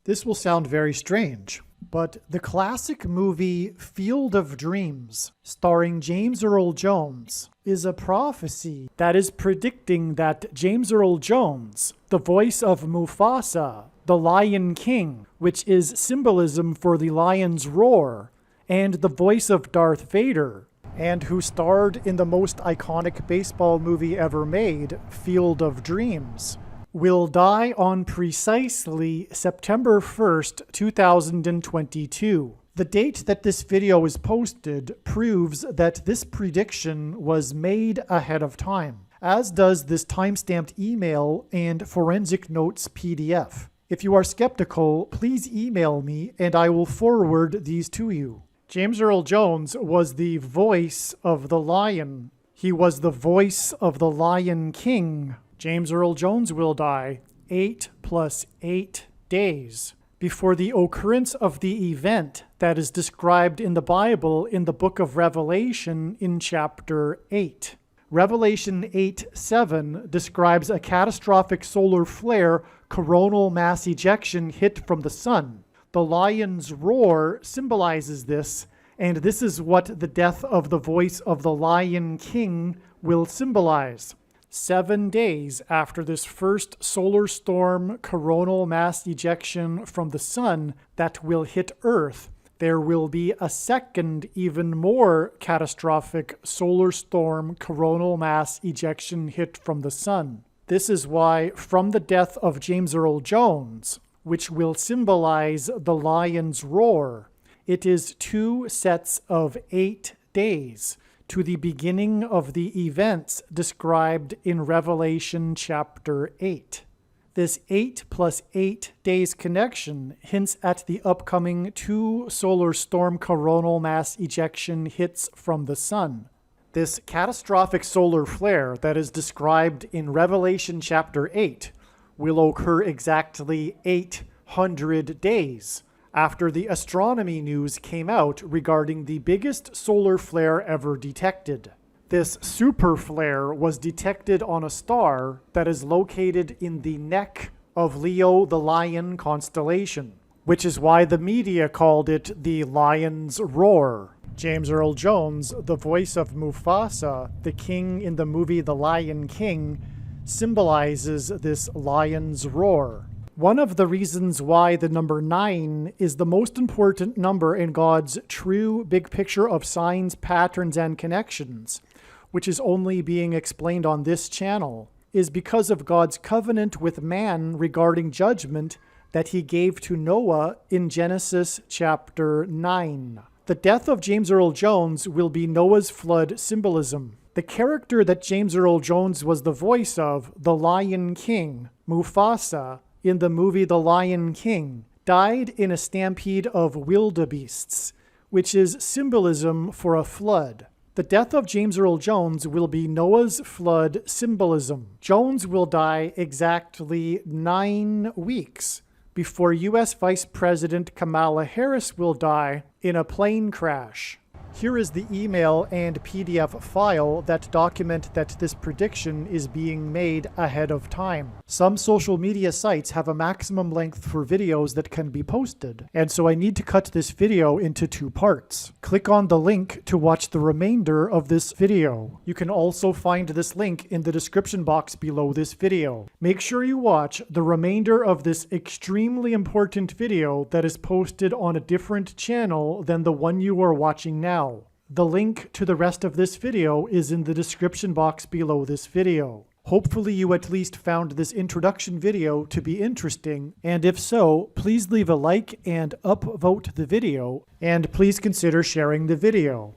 This will sound very strange, but the classic movie Field of Dreams, starring James Earl Jones, is a prophecy that is predicting that James Earl Jones, the voice of Mufasa, the Lion King, which is symbolism for the lion's roar, and the voice of Darth Vader, and who starred in the most iconic baseball movie ever made, Field of Dreams, will die on precisely September 1st, 2022. The date that this video is posted proves that this prediction was made ahead of time, as does this timestamped email and forensic notes PDF. If you are skeptical, please email me and I will forward these to you. James Earl Jones was the voice of the lion. He was the voice of the Lion King. James Earl Jones will die 8 + 8 days before the occurrence of the event that is described in the Bible in the book of Revelation in chapter 8. Revelation 8:7 describes a catastrophic solar flare coronal mass ejection hit from the sun. The lion's roar symbolizes this, and this is what the death of the voice of the Lion King will symbolize. 7 days after this first solar storm coronal mass ejection from the sun that will hit Earth, there will be a second, even more catastrophic solar storm coronal mass ejection hit from the sun. This is why, from the death of James Earl Jones, which will symbolize the lion's roar, it is 2 sets of 8 days to the beginning of the events described in Revelation chapter 8. This 8 + 8 days connection hints at the upcoming 2 solar storm coronal mass ejection hits from the sun. This catastrophic solar flare that is described in Revelation chapter 8 will occur exactly 800 days after the astronomy news came out regarding the biggest solar flare ever detected. This super flare was detected on a star that is located in the neck of Leo the Lion constellation, which is why the media called it the lion's roar. James Earl Jones, the voice of Mufasa, the king in the movie The Lion King, symbolizes this lion's roar. One of the reasons why the number 9 is the most important number in God's true big picture of signs, patterns, and connections, which is only being explained on this channel, is because of God's covenant with man regarding judgment that he gave to Noah in Genesis chapter 9. The death of James Earl Jones will be Noah's flood symbolism. The character that James Earl Jones was the voice of, the Lion King, Mufasa, in the movie The Lion King, died in a stampede of wildebeests, which is symbolism for a flood. The death of James Earl Jones will be Noah's flood symbolism. Jones will die exactly 9 weeks before U.S. Vice President Kamala Harris will die in a plane crash. Here is the email and PDF file that document that this prediction is being made ahead of time. Some social media sites have a maximum length for videos that can be posted, and so I need to cut this video into 2 parts. Click on the link to watch the remainder of this video. You can also find this link in the description box below this video. Make sure you watch the remainder of this extremely important video that is posted on a different channel than the one you are watching now. The link to the rest of this video is in the description box below this video. Hopefully you at least found this introduction video to be interesting, and if so, please leave a like and upvote the video, and please consider sharing the video.